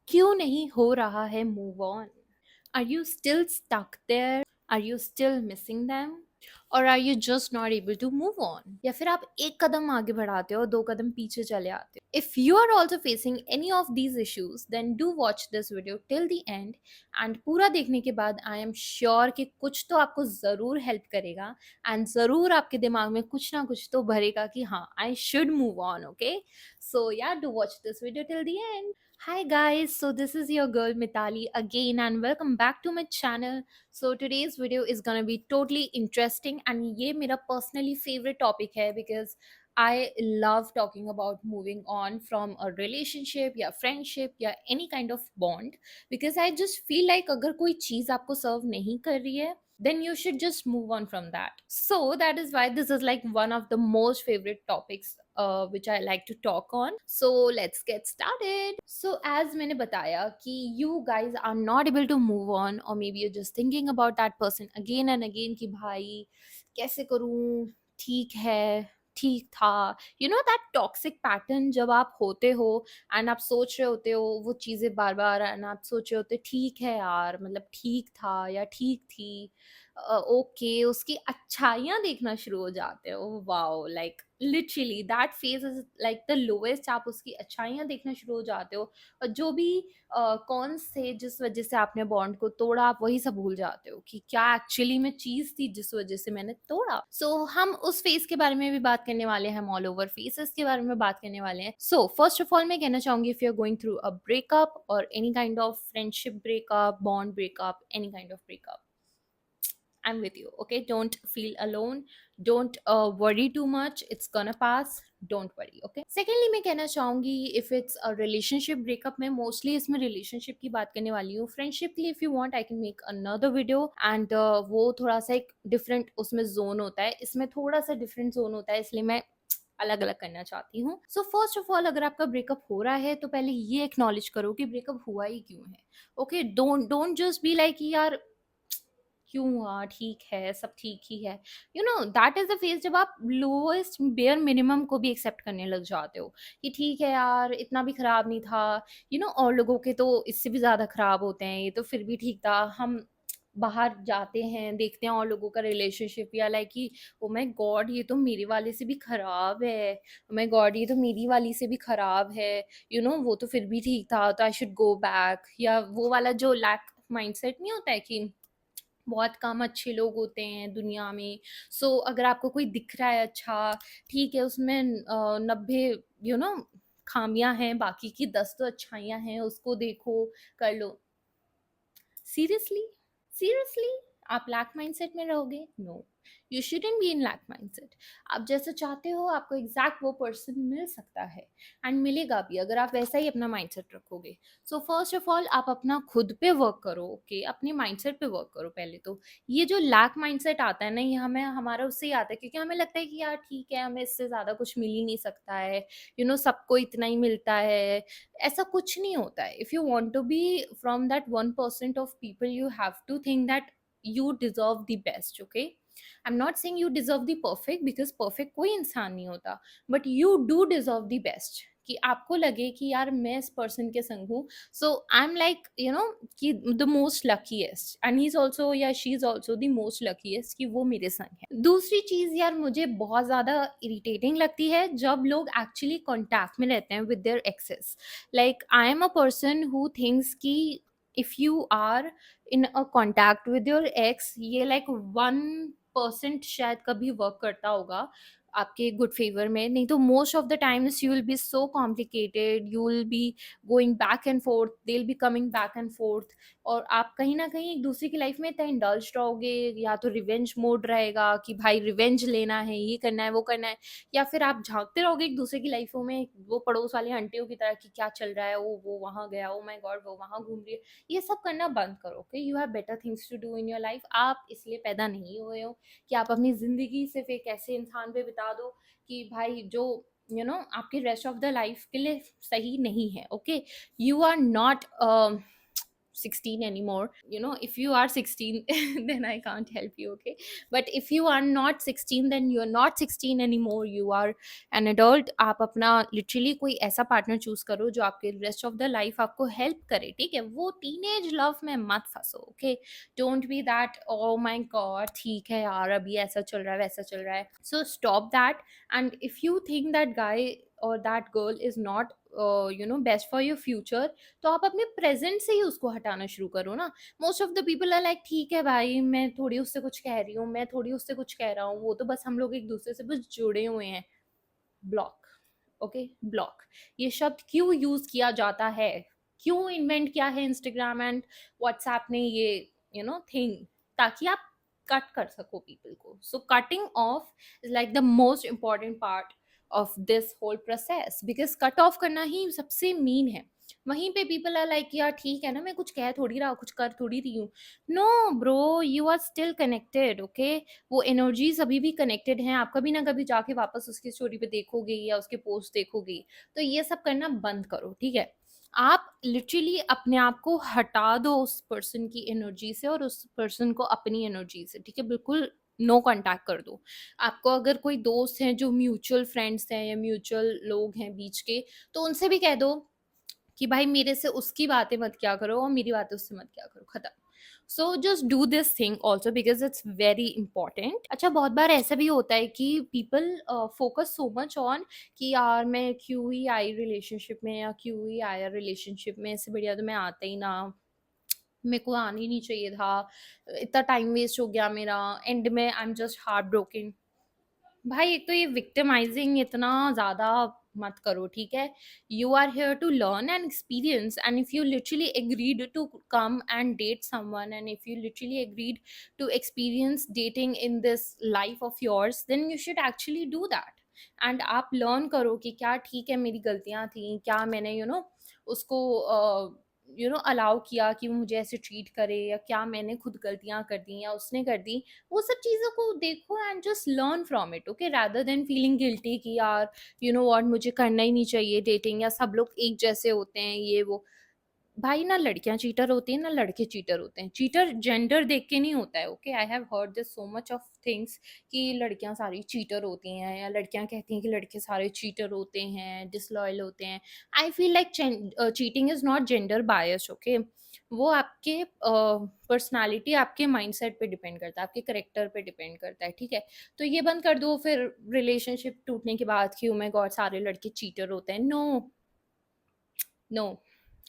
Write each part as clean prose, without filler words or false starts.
क्यों नहीं हो रहा है move on? Are you still stuck there? Are you still missing them? और are you just not able to move on? या फिर आप एक कदम आगे बढ़ाते हो और दो कदम पीछे चले आते हो? If you are also facing any of these issues then do watch this video till the end. And पूरा देखने के बाद आई एम श्योर कि कुछ तो आपको ज़रूर हेल्प करेगा एंड ज़रूर आपके दिमाग में कुछ ना कुछ तो भरेगा कि हाँ, I should move on. Okay, so yeah do watch this video till the end. Hi guys, so this is your girl Mitali again and welcome back to my channel. So today's video is gonna be totally interesting and ये मेरा personally favorite topic है because I love talking about moving on from a relationship या friendship या any kind of bond because I just feel like अगर कोई चीज़ आपको serve नहीं कर रही है then you should just move on from that. So that is why this is like one of the most favorite topics which I like to talk on. So let's get started. So as मैंने बताया कि you guys are not able to move on or maybe you're just thinking about that person again and again कि भाई कैसे करूँ, ठीक है, ठीक था, you know that toxic pattern जब आप होते हो एंड आप सोच रहे होते हो वो चीज़ें बार बार एंड आप सोच रहे होते ठीक है यार, मतलब ठीक था या ठीक थी, ओके, उसकी अच्छाइयाँ देखना शुरू हो जाते हो। Wow, like literally that phase is like the lowest. आप उसकी अच्छाइयाँ देखना शुरू हो जाते हो और जो भी कौन से जिस वजह से आपने बॉन्ड को तोड़ा आप वही सब भूल जाते हो कि क्या एक्चुअली में चीज थी जिस वजह से मैंने तोड़ा। सो हम उस फेज के बारे में भी बात करने वाले हैं, हम ऑल ओवर फेसेस के बारे में बात करने वाले हैं। सो फर्स्ट ऑफ ऑल मैं कहना चाहूंगी if you are going through a breakup और any kind of friendship breakup, bond breakup, any kind of breakup, I'm with you. Okay, don't feel alone. Don't worry too much. It's gonna pass. Don't worry. Okay. Secondly, मैं कहना चाहूँगी if it's a relationship breakup, मैं mostly इसमें relationship की बात करने वाली हूँ. Friendship के लिए if you want I can make another video and वो थोड़ा सा एक different उसमें zone होता है, इसमें थोड़ा सा different zone होता है, इसलिए मैं अलग अलग करना चाहती हूँ। सो फर्स्ट ऑफ ऑल अगर आपका ब्रेकअप हो रहा है तो पहले ये एक्नॉलेज करो कि ब्रेकअप हुआ ही क्यों है। Okay, don't just be like यार क्यों हुआ, ठीक है, सब ठीक ही है। You know that is the phase जब आप लोएस्ट बेयर मिनिमम को भी एक्सेप्ट करने लग जाते हो कि ठीक है यार, इतना भी खराब नहीं था। यू नो और लोगों के तो इससे भी ज्यादा खराब होते हैं, ये तो फिर भी ठीक था। हम बाहर जाते हैं, देखते हैं और लोगों का रिलेशनशिप या लाइक कि ओ माय गॉड ये तो मेरे वाले से भी खराब है, ओ माय गॉड ये तो मेरी वाली से भी खराब है। यू नो वो तो फिर भी ठीक था तो आई शुड गो बैक, या वो वाला जो लैक माइंडसेट नहीं होता है कि बहुत कम अच्छे लोग होते हैं दुनिया में। सो अगर आपको कोई दिख रहा है अच्छा, ठीक है, उसमें 90 यू नो खामियां हैं, बाकी की 10 तो अच्छाइयां हैं, उसको देखो, कर लो। सीरियसली, सीरियसली आप लैक माइंडसेट में रहोगे? No, you shouldn't be in lack mindset. आप जैसा चाहते हो आपको एग्जैक्ट वो पर्सन मिल सकता है एंड मिलेगा भी अगर आप वैसा ही अपना माइंडसेट रखोगे। सो फर्स्ट ऑफ ऑल आप अपना खुद पे वर्क करो। ओके, अपने माइंडसेट पे वर्क करो पहले तो। ये जो लैक माइंडसेट आता है ना, ये हमें हमारा उससे ही आता है क्योंकि हमें लगता है कि यार ठीक है, हमें इससे ज़्यादा कुछ मिल ही नहीं सकता है, यू नो सबको इतना ही मिलता है। ऐसा कुछ नहीं होता है। If you want to be from that 1% of people you have to think that you deserve the best. Okay, I am not saying you deserve the perfect because perfect कोई इंसान नहीं होता, but you do deserve the best. कि आपको लगे कि यार मैं इस पर्सन के संग हूँ, so I am like you know कि the most luckiest and he is also या she is also the most luckiest कि वो मेरे संग है। दूसरी चीज यार मुझे बहुत ज्यादा इरिटेटिंग लगती है जब लोग एक्चुअली कॉन्टैक्ट में रहते हैं with their exes. Like I am a person who thinks कि if you are in a contact with your ex, ये लाइक 1% शायद कभी वर्क करता होगा आपके गुड फेवर में, नहीं तो most of the times you will be so complicated, you will be going back and fourth, they will be coming back and fourth, और आप कहीं ना कहीं एक दूसरे की लाइफ में इतना इंडल्ज रहोगे, या तो रिवेंज मोड रहेगा कि भाई रिवेंज लेना है, ये करना है, वो करना है, या फिर आप झांकते रहोगे एक दूसरे की लाइफों में वो पड़ोस वाली आंटियों की तरह कि क्या चल रहा है, वो वहाँ गया, ओ माय गॉड वो वहाँ घूम रही है। ये सब करना बंद करो। Okay, you have better things to do in your life. आप इसलिए पैदा नहीं हुए हो कि आप अपनी ज़िंदगी सिर्फ एक ऐसे इंसान पे बिता दो कि भाई जो यू नो आपकी रेस्ट ऑफ द लाइफ के लिए सही नहीं है। Okay, you are not 16 anymore. If you are 16, then I can't help you, okay? But if you are not 16, then you are not 16 anymore, you are an adult. आप अपना literally कोई ऐसा partner choose करो जो आपके rest of the life आपको help करे, ठीक है? वो टीनेज लव में मत फंसो, okay? Don't be that, oh my God ठीक है यार, अभी ऐसा चल रहा है वैसा चल रहा है, so stop that. And if you think that guy और that girl is not best for your future, तो आप अपने प्रेजेंट से ही उसको हटाना शुरू करो ना. Most of the people are like, ठीक है भाई, मैं थोड़ी उससे कुछ कह रही हूँ, मैं थोड़ी उससे कुछ कह रहा हूँ, वो तो बस हम लोग एक दूसरे से बस जुड़े हुए हैं. Block, okay? ब्लॉक. ये शब्द क्यों यूज किया जाता है, क्यों इन्वेंट किया है इंस्टाग्राम एंड व्हाट्सएप ने ये थिंग, ताकि आप कट कर सको पीपल को. So cutting off is like the most important part of this whole process, because cut off करना ही सबसे मीन है. वहीं पे पीपल आर लाइक, यार ठीक है ना, मैं कुछ कह थोड़ी रहा, कुछ कर थोड़ी रही हूँ. No bro, you are still connected, okay? वो एनर्जीज अभी भी कनेक्टेड हैं. आप कभी ना कभी जाके वापस उसकी स्टोरी पे देखोगे या उसके पोस्ट देखोगे. तो ये सब करना बंद करो, ठीक है? आप लिटरली अपने आप को हटा दो उस पर्सन की एनर्जी से और उस पर्सन को अपनी एनर्जी से, ठीक है? बिल्कुल नो कांटेक्ट कर दो. आपको अगर कोई दोस्त हैं जो म्यूचुअल फ्रेंड्स हैं या म्यूचुअल लोग हैं बीच के, तो उनसे भी कह दो कि भाई मेरे से उसकी बातें मत क्या करो और मेरी बातें उससे मत क्या करो, खत्म. So just do this thing also because it's very important. अच्छा, बहुत बार ऐसा भी होता है कि people focus so much on कि यार मैं क्यों ही आई रिलेशनशिप में, या क्यों ही आया रिलेशनशिप में, इससे बढ़िया तो मैं आता ही ना, मेरे को आना ही नहीं चाहिए था, इतना टाइम वेस्ट हो गया मेरा, एंड में आई एम जस्ट हार्ट ब्रोकन. भाई एक तो ये विक्टिमाइजिंग इतना ज़्यादा मत करो, ठीक है? You are here to learn and experience, and if you literally agreed to come and date someone, and if you literally agreed to experience dating in this life of yours, then you should actually do that. And आप learn करो कि क्या ठीक है मेरी गलतियाँ थी, क्या मैंने उसको अलाउ किया कि वो मुझे ऐसे ट्रीट करे, या क्या मैंने खुद गलतियाँ कर दी या उसने कर दी. वो सब चीज़ों को देखो and just learn from it, okay? Rather than feeling guilty कि यार व्हाट, मुझे करना ही नहीं चाहिए डेटिंग, या सब लोग एक जैसे होते हैं, ये वो. भाई ना लड़कियां चीटर होती हैं ना लड़के चीटर होते हैं. चीटर जेंडर देख के नहीं होता है, okay? I have heard this so much of things कि लड़कियां सारी चीटर होती हैं, या लड़कियां कहती हैं कि लड़के सारे चीटर होते हैं, डिसलॉयल होते हैं. आई feel like cheating is not gender bias, okay? वो आपके पर्सनालिटी, आपके माइंडसेट पे डिपेंड करता है, आपके करेक्टर पे डिपेंड करता है, ठीक है? तो ये बंद कर दो फिर रिलेशनशिप टूटने के बाद कि ओ माय गॉड सारे लड़के चीटर होते हैं. No, no,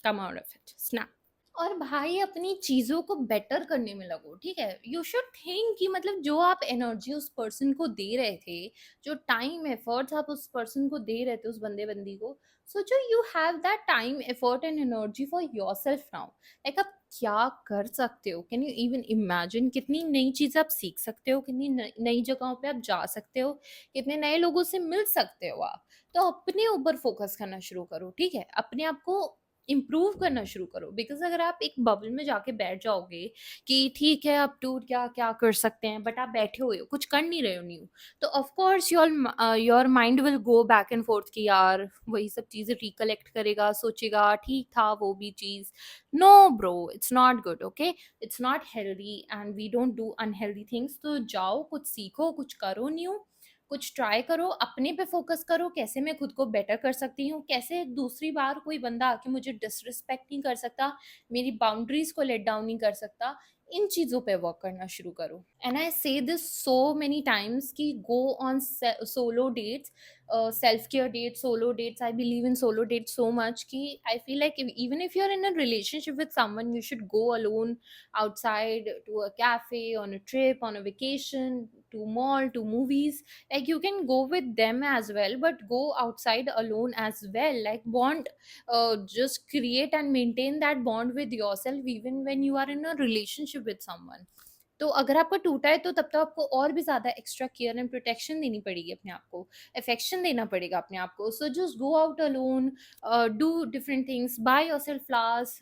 come out of it, snap. और भाई अपनी चीज़ों को बेटर करने में लगो, ठीक है? यू शुड थिंक कि मतलब जो आप एनर्जी उस पर्सन को दे रहे थे, जो टाइम एफर्ट्स आप उस पर्सन को दे रहे थे, उस बंदे बंदी को, सोचो you have that time effort and energy for your self now. Like आप क्या कर सकते हो? कैन यू इवन इमेजिन कितनी नई चीज़ें आप सीख सकते हो, कितनी नई जगहों पे आप जा सकते हो, कितने नए लोगों से मिल सकते हो आप. तो अपने ऊपर फोकस करना शुरू करो, ठीक है? अपने आप को इम्प्रूव करना शुरू करो. बिकॉज अगर आप एक बबल में जाके बैठ जाओगे कि ठीक है अब टूर क्या क्या कर सकते हैं, बट आप बैठे हुए हो, कुछ कर नहीं रहे हो न्यू, तो of course your mind will go back and fourth कि यार वही सब चीज़ें रिकलेक्ट करेगा, सोचेगा ठीक था वो भी चीज़. No bro, it's not good, okay? It's not healthy and we don't do unhealthy things. तो जाओ कुछ सीखो, कुछ करो न्यू, कुछ ट्राई करो, अपने पे फोकस करो, कैसे मैं खुद को बेटर कर सकती हूँ, कैसे दूसरी बार कोई बंदा आके मुझे डिसरिस्पेक्ट नहीं कर सकता, मेरी बाउंड्रीज को लेट डाउन नहीं कर सकता. इन चीज़ों पे वर्क करना शुरू करो. एंड आई से दिस सो मेनी टाइम्स कि go on solo dates, self care dates, solo dates. I believe in solo dates so much कि I feel like even if you are in a relationship with someone, you should go alone outside to a cafe, on a trip, on a vacation, to mall, to movies. Like you can go with them as well, but go outside alone as well. Like bond, just create and maintain that bond with yourself even when you are in a relationship with someone. तो अगर आपका टूटा है तो तब तो आपको और भी ज़्यादा एक्स्ट्रा केयर एंड प्रोटेक्शन देनी पड़ेगी अपने आप को, अफेक्शन देना पड़ेगा अपने आप को. So just go out alone, do different things, by yourself flowers,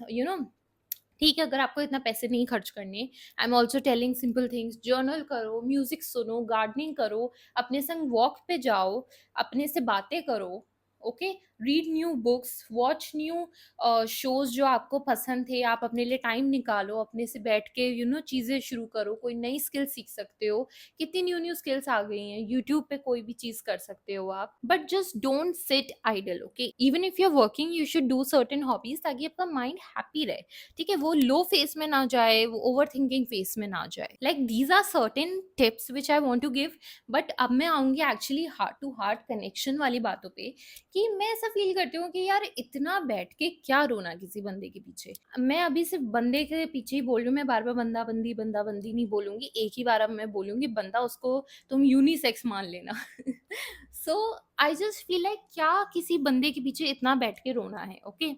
ठीक है? अगर आपको इतना पैसे नहीं खर्च करने, I am also telling simple things. Journal करो, म्यूजिक सुनो, गार्डनिंग करो, अपने संग वॉक पे जाओ, अपने से बातें करो, okay? Read new books, watch new shows जो आपको पसंद थे, आप अपने लिए टाइम निकालो, अपने से बैठ के चीज़ें शुरू करो, कोई नई स्किल सीख सकते हो। कितनी न्यू-न्यू स्किल्स आ गई हैं, यूट्यूब पे कोई भी चीज़ कर सकते हो आप। But just don't sit idle, okay? Even if you are working you should do certain hobbies ताकि आपका माइंड हैप्पी रहे, ठीक है? वो लो फेज़ में ना जाए, वो ओवरथिंकिंग फेज़ में ना जाए। Like these are certain tips which I want to give, but अब मैं आऊँगी actually heart to heart connection वाली बातों पे कि मैं ऐसा फ़ील करती हूँ कि यार इतना बैठ के क्या रोना किसी बंदे के पीछे। मैं अभी सिर्फ़ बंदे के पीछे ही बोल रही हूँ, मैं बार-बार बंदा-बंदी नहीं बोलूँगी, एक ही बार अब मैं बोलूँगी बंदा, उसको तुम यूनिसेक्स मान लेना। सो आई जस्ट फ़ील लाइक क्या किसी बंदे के पीछे इतना बैठ के रोना है, okay?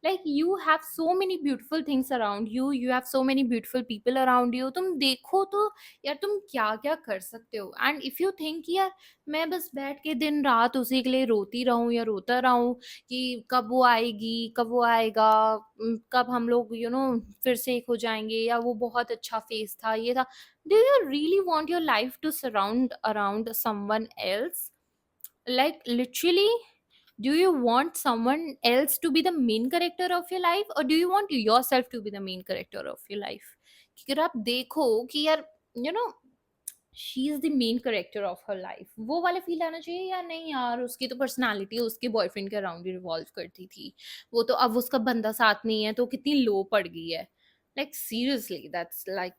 Like you have so many beautiful things around you, you have so many beautiful people around you, तुम देखो तो यार तुम क्या-क्या कर सकते हो। एंड इफ यू थिंक यार मैं बस बैठ के दिन रात उसी के लिए रोती रहूँ या रोता रहूँ कि कब वो आएगी, कब वो आएगा, कब हम लोग फिर से एक हो जाएँगे, या वो बहुत अच्छा फेज़ था, ये था। Do you really want your life to surround around someone else? Like literally, do you want someone else to be the main character of your life, or do you want yourself to be the main character of your life? कि अगर आप देखो कि यार you know she is the main character of her life, वो वाला feel आना चाहिए। या नहीं यार, उसकी तो पर्सनालिटी उसके बॉयफ्रेंड के अराउंड ही रिवॉल्व करती थी, वो तो अब उसका बंदा साथ नहीं है तो कितनी लो पड़ गई है। Like seriously that's like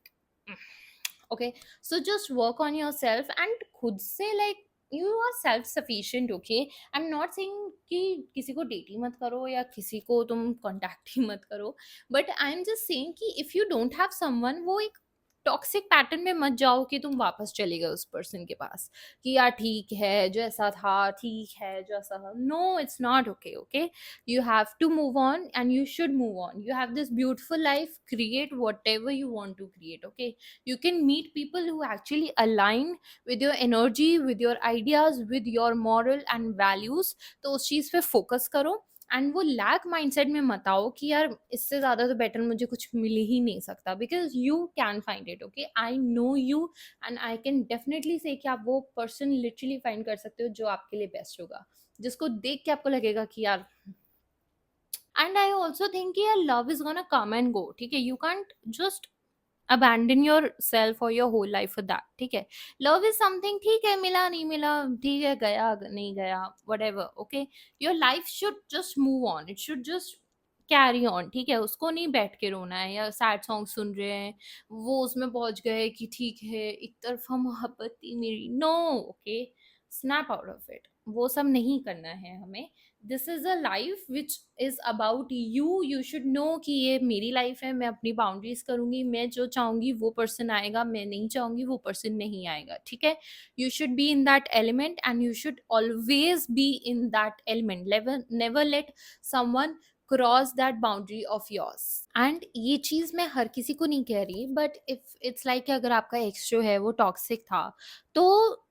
okay. So just work on yourself and खुद से like you are self sufficient, okay? I am not saying कि किसी को डेट ही मत करो या किसी को तुम कांटेक्ट ही मत करो, but I am just saying कि if you don't have someone, वो एक टॉक्सिक पैटर्न में मत जाओ कि तुम वापस चले गए उस पर्सन के पास कि यार ठीक है जैसा था, ठीक है जैसा था। No, it's not okay, okay? You have to move on and you should move on. You have this beautiful life, create whatever you want to create, okay? You can meet people who actually align with your energy, with your ideas, with your moral and values. तो उस चीज़ पे focus करो and वो lack mindset में मत आओ कि यार इससे ज़्यादा तो बेटर मुझे कुछ मिल ही नहीं सकता, because you can find it, okay? I know you and I can definitely से कि आप वो पर्सन लिटरली फाइंड कर सकते हो जो आपके लिए बेस्ट होगा, जिसको देख के आपको लगेगा कि यार। एंड आई ऑल्सो थिंक कि यार love is gonna come and go, ठीक है? You can't just abandon yourself or your whole life for that, ठीक है? लव इज समथिंग, ठीक है, मिला नहीं मिला, ठीक है, गया नहीं गया, whatever, okay? your life should just move on, it should just carry on, ठीक है? उसको नहीं बैठ के रोना है या सैड सॉन्ग सुन रहे हैं, वो उसमें पहुंच गए कि ठीक है एक तरफा मोहब्बत थी मेरी। No, okay? Snap out of it, वो सब नहीं करना है हमें। This is a life which is about you, you should know कि ये मेरी लाइफ है, मैं अपनी बाउंड्रीज करूंगी, मैं जो चाहूंगी वो पर्सन आएगा, मैं नहीं चाहूंगी वो पर्सन नहीं आएगा, ठीक है? You should be in that element and you should always be in that element, never let someone cross that boundary of yours. And ये चीज़ मैं हर किसी को नहीं कह रही, बट इफ इट्स लाइक अगर आपका एक्स जो है वो टॉक्सिक था, तो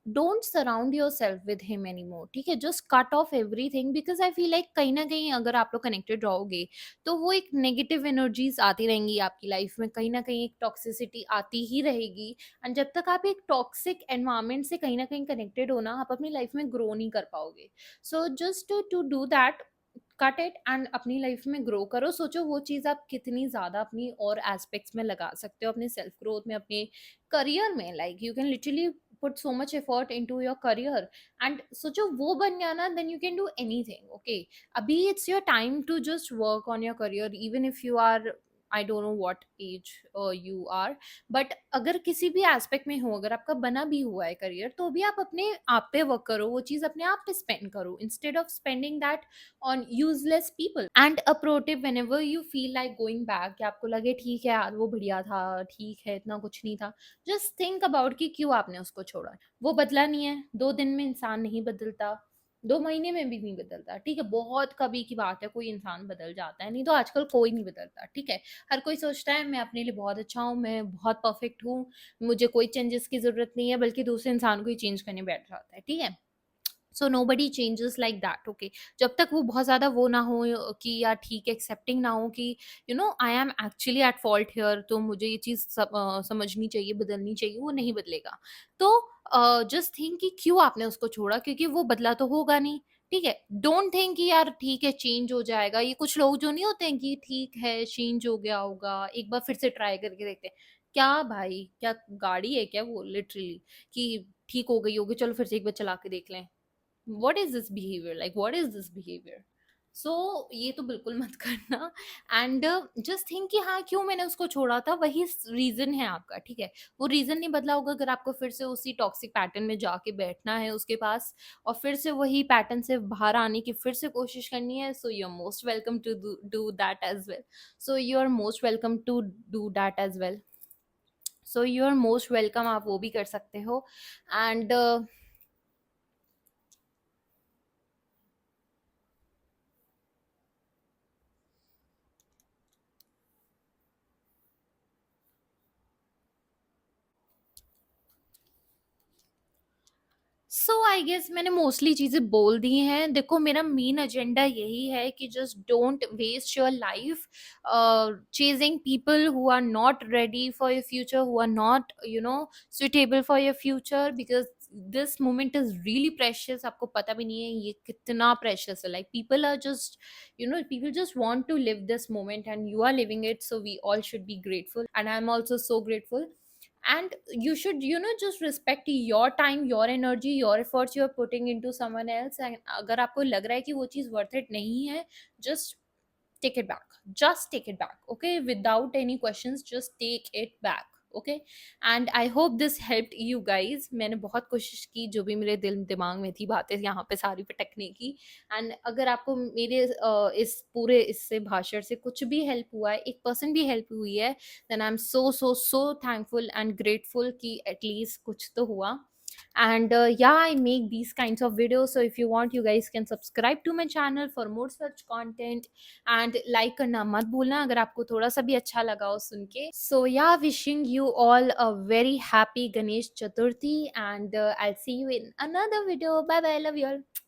don't surround your self with him any more, ठीक है? Just cut off everything, because I feel like कहीं ना कहीं अगर आप लोग कनेक्टेड रहोगे तो वो एक नेगेटिव एनर्जीज आती रहेंगी आपकी लाइफ में, कहीं ना कहीं एक टॉक्सिसिटी आती ही रहेगी। एंड जब तक आप एक टॉक्सिक एनवायरमेंट से कहीं ना कहीं कनेक्टेड हो ना, आप अपनी लाइफ में ग्रो नहीं कर पाओगे। So just to do that, cut it and अपनी लाइफ में ग्रो करो। सोचो वो चीज़ आप कितनी ज़्यादा अपनी और एस्पेक्ट्स में लगा सकते हो, अपने सेल्फ ग्रोथ में, अपने करियर में। Like you can literally put so much effort into your career and सोचो वो बन गया ना, then you can do anything, okay? अभी it's your time to just work on your career, even if you are, I don't know what age you are, but अगर किसी भी aspect में हो, अगर आपका बना भी हुआ है करियर, तो भी आप अपने आप पे वर्क करो, वो चीज़ अपने आप पे स्पेंड करो instead of spending that on useless people। and a pro tip, whenever you feel like going back, कि आपको लगे ठीक है यार वो बढ़िया था, ठीक है इतना कुछ नहीं था, just think about कि क्यों आपने उसको छोड़ा। वो बदला नहीं है, 2 दिन में इंसान नहीं बदलता, 2 महीने में भी नहीं बदलता, ठीक है? बहुत कभी की बात है कोई इंसान बदल जाता है, नहीं तो आजकल कोई नहीं बदलता, ठीक है? हर कोई सोचता है मैं अपने लिए बहुत अच्छा हूँ, मैं बहुत परफेक्ट हूँ, मुझे कोई चेंजेस की जरूरत नहीं है, बल्कि दूसरे इंसान को ही चेंज करने बैठ जाता है, ठीक है? So nobody changes like that, okay? जब तक वो बहुत ज़्यादा वो ना हो कि यार ठीक है, एक्सेप्टिंग ना हो कि I am actually at fault here, तो मुझे ये चीज़ समझनी चाहिए, बदलनी चाहिए, वो नहीं बदलेगा। तो जस्ट थिंक कि क्यों आपने उसको छोड़ा, क्योंकि वो बदला तो होगा नहीं, ठीक है? डोंट थिंक कि यार ठीक है चेंज हो जाएगा। ये कुछ लोग जो नहीं होते हैं कि ठीक है चेंज हो गया होगा, एक बार फिर से ट्राई करके देखते हैं। क्या भाई, क्या गाड़ी है क्या वो लिटरली कि ठीक हो गई होगी, चलो फिर से एक बार चला के देख लें। What is this behaviour, like what is this behaviour? So ये तो बिल्कुल मत करना। एंड जस्ट थिंक कि हाँ क्यों मैंने उसको छोड़ा था, वही रीजन है आपका, ठीक है? वो रीजन नहीं बदला होगा। अगर आपको फिर से उसी टॉक्सिक पैटर्न में जाके बैठना है उसके पास और फिर से वही पैटर्न से बाहर आने की फिर से कोशिश करनी है, so you are most welcome to do that as well. So you are most welcome to do that as well. So you are most welcome, आप वो भी कर सकते हो। एंड सो आई गेस मैंने मोस्टली चीज़ें बोल दी हैं। देखो मेरा मेन एजेंडा यही है कि just don't waste your life chasing people who are not ready for your future, who are not suitable for your future, because this moment is really precious. आपको पता भी नहीं है ये कितना प्रेशियस है। Like people are just people just want to live this moment and you are living it, so we all should be grateful and I'm also so grateful. And you should just respect your time, your energy, your efforts you are putting into someone else, and अगर आपको लग रहा है कि वो चीज़ worth it नहीं है, just take it back, just take it back, okay, without any questions, just take it back, okay. And I hope this helped you guys. मैंने बहुत कोशिश की, जो भी मेरे दिल दिमाग में थी बातें यहाँ पे सारी पटकने की। एंड अगर आपको मेरे इस पूरे इससे भाषण से कुछ भी हेल्प हुआ है, 1% भी हेल्प हुई है, then I am so so so thankful and grateful कि एटलीस्ट कुछ तो हुआ। And yeah, I make these kinds of videos, so if you want you guys can subscribe to my channel for more such content, and like करना मत भूलना अगर आपको थोड़ा सा भी अच्छा लगा हो सुन के। So yeah, wishing you all a very happy Ganesh Chaturthi, and I'll see you in another video. Bye bye, love you all.